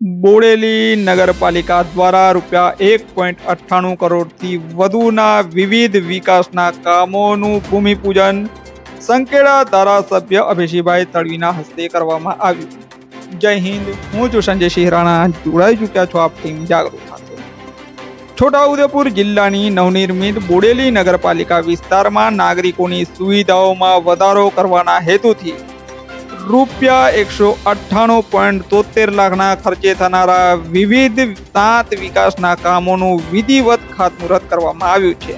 બોડેલી નગરપાલિકા દ્વારા રૂપિયા 1.98 કરોડથી વધુના વિવિધ વિકાસના કામોનું ભૂમિપૂજન સંકેડા ધારાસભ્ય અભેશીભાઈ તડવીના હસ્તે કરવામાં આવ્યું। જય હિન્દ, હું છું સંજય સિંહ રાણા, જોડાઈ ચૂક્યા છો આપ ટીમ જાગૃત સાથે। છોટાઉદેપુર જિલ્લાની નવનિર્મિત બોડેલી નગરપાલિકા વિસ્તારમાં નાગરિકોની સુવિધાઓમાં વધારો કરવાના હેતુથી રૂપિયા 198.73 લાખના ખર્ચે થનારા વિવિધ 7 વિકાસના કામોનું વિધિવત ખાતમુહૂર્ત કરવામાં આવ્યું છે।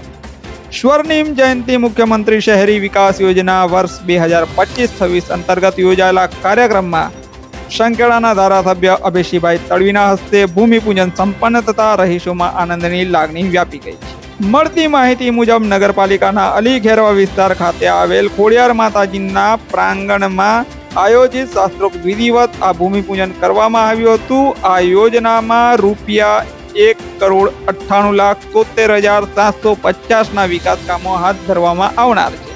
સ્વર્ણિમ જયંતિ મુખ્યમંત્રી શહેરી વિકાસ યોજના વર્ષ 2025-26 અંતર્ગત યોજાયેલા કાર્યક્રમમાં સંકેડાના ધારાસભ્ય અભેશીભાઈ તડવીના હસ્તે ભૂમિપૂજન સંપન્ન થતા રહીશોમાં આનંદની લાગણી વ્યાપી ગઈ છે। મળતી માહિતી મુજબ નગરપાલિકાના અલી ખેરવા વિસ્તાર ખાતે આવેલ ખોડિયાર માતાજીના પ્રાંગણમાં આયોજિત શાસ્ત્રોક્ત વિધિવત આ ભૂમિપૂજન કરવામાં આવ્યું હતું। આ યોજનામાં રૂપિયા 1,98,73,750 વિકાસ કામો હાથ ધરવામાં આવનાર છે।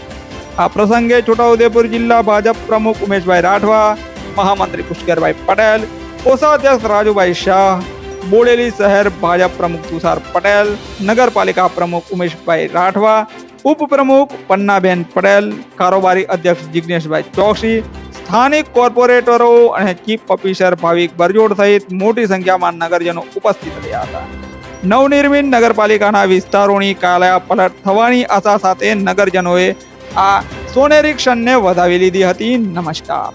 આ પ્રસંગે છોટાઉદેપુર જિલ્લા ભાજપ પ્રમુખ ઉમેશભાઈ રાઠવા, મહામંત્રી પુષ્કરભાઈ પટેલ, કોષાધ્યક્ષ રાજુભાઈ શાહ, બોડેલી શહેર ભાજપ પ્રમુખ તુષાર પટેલ, નગરપાલિકા પ્રમુખ ઉમેશભાઈ રાઠવા, ઉપપ્રમુખ પન્નાબેન પટેલ, કારોબારી અધ્યક્ષ જિગ્નેશભાઈ ચોકસી, સ્થાનિક કોર્પોરેટરો અને ચીફ ઓફિસર ભાવિક બરજોડ સહિત મોટી સંખ્યામાં નગરજનો ઉપસ્થિત રહ્યા હતા। નવનિર્મિત નગરપાલિકાના વિસ્તારોની કાયાપલટ થવાની આશા સાથે નગરજનોએ આ સોનેરી ક્ષણને વધાવી લીધી હતી। નમસ્કાર।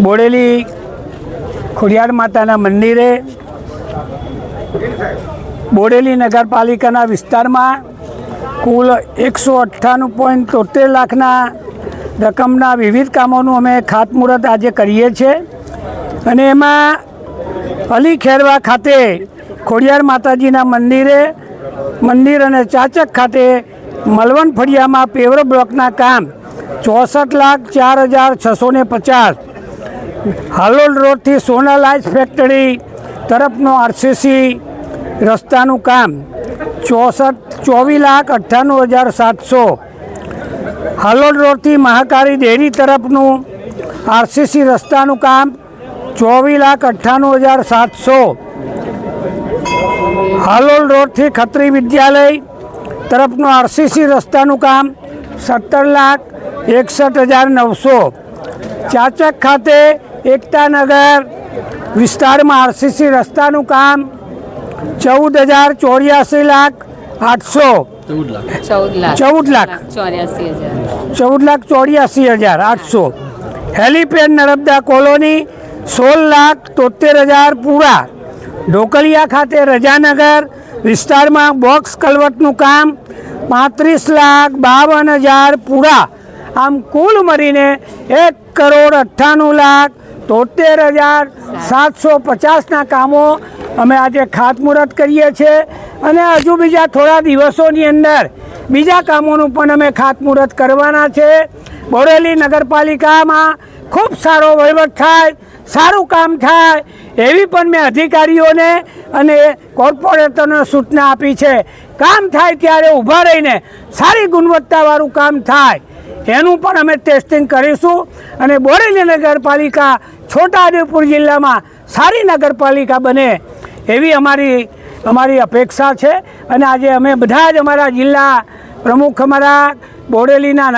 બોડેલી ખોડિયાર માતાના મંદિરે બોડેલી નગરપાલિકાના વિસ્તારમાં કુલ 198.73 લાખના રકમના વિવિધ કામોનું અમે ખાતમુહૂર્ત આજે કરીએ છીએ અને એમાં અલી ખેરવા ખાતે ખોડિયાર માતાજીના મંદિર અને ચાચક ખાતે મલવણ ફળિયામાં પેવર બ્લોકના કામ 64,04,650, હાલોલ રોડથી સોનાલાઇઝ ફેક્ટરી તરફનો આરસીસી રસ્તાનું કામ 24,98,700, હાલોલ રોડથી મહાકાળી ડેરી તરફનું આરસીસી રસ્તાનું કામ 24,98,700, હાલોલ રોડથી ખત્રી વિદ્યાલય તરફનું આરસીસી રસ્તાનું કામ 17,61,900, ચાચક ખાતે એકતાનગર વિસ્તારમાં આરસીસી રસ્તાનું કામ 14,84,800, હેલીપેડ નર્મદા કોલોની 16,73,000 પૂરા, ઢોકલિયા ખાતે રજાનગર વિસ્તારમાં બોક્સ કલવટનું કામ 35,52,000 પૂરા। આમ કુલ મળીને 1,98,73,750ના કામો અમે આજે ખાતમુહૂર્ત કરીએ છીએ અને હજુ બીજા થોડા દિવસોની અંદર બીજા કામોનું પણ અમે ખાતમુહૂર્ત કરવાના છે। બોડેલી નગરપાલિકામાં ખૂબ સારો વહીવટ થાય, સારું કામ થાય એવી પણ મેં અધિકારીઓને અને કોર્પોરેટરને સૂચના આપી છે। કામ થાય ત્યારે ઊભા રહીને સારી ગુણવત્તાવાળું કામ થાય એનું પણ અમે ટેસ્ટિંગ કરીશું અને બોડેલી નગરપાલિકા છોટાઉદેપુર જિલ્લામાં સારી નગરપાલિકા બને એવી અમારી અપેક્ષા છે અને આજે અમે બધા જ અમારા જિલ્લા પ્રમુખ, અમારા બોડેલીના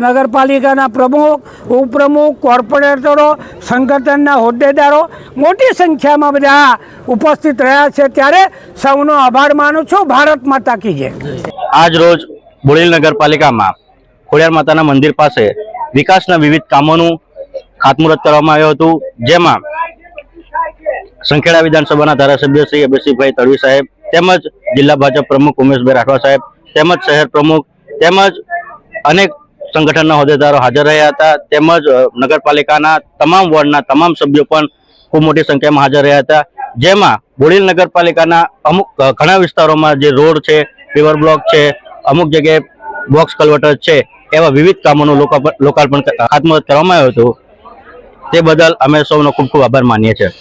નગરપાલિકાના પ્રમુખ ઉપપ્રમુખ કોર્પોરેટરો સંગઠનના હોદ્દેદારો મોટી સંખ્યામાં બધા ઉપસ્થિત રહ્યા છે ત્યારે સૌનો આભાર માનું છું. ભારત માતા કી જય. આજ રોજ બોડેલી નગરપાલિકામાં ખોડિયાર માતાના મંદિર પાસે વિકાસના વિવિધ કામોનું ખાતમુહૂર્ત કરવામાં આવ્યું હતું, જેમાં સંખેડા વિધાનસભાના ધારાસભ્ય શ્રી અભયસિંહભાઈ તડવી સાહેબ તેમજ જિલ્લા ભાજપ પ્રમુખ ઉમેશભાઈ રાઠવા સાહેબ તેમજ શહેર પ્રમુખ તેમજ અનેક સંગઠનના હોદ્દેદારો હાજર રહ્યા હતા. તેમજ નગરપાલિકાના તમામ વોર્ડના તમામ સભ્યો પણ ખૂબ મોટી સંખ્યામાં હાજર રહ્યા હતા, જેમાં બોડેલી નગરપાલિકાના અમુક ઘણા વિસ્તારોમાં જે રોડ છે, પેવર બ્લોક છે, અમુક જગ્યાએ બોક્સ કલ્વર્ટર છે, એવા વિવિધ કામોનું લોકાર્પણ ખાતમુહૂર્ત કરવામાં આવ્યું હતું. તે બદલ અમે સૌનો ખૂબ ખૂબ આભાર માનીએ છીએ.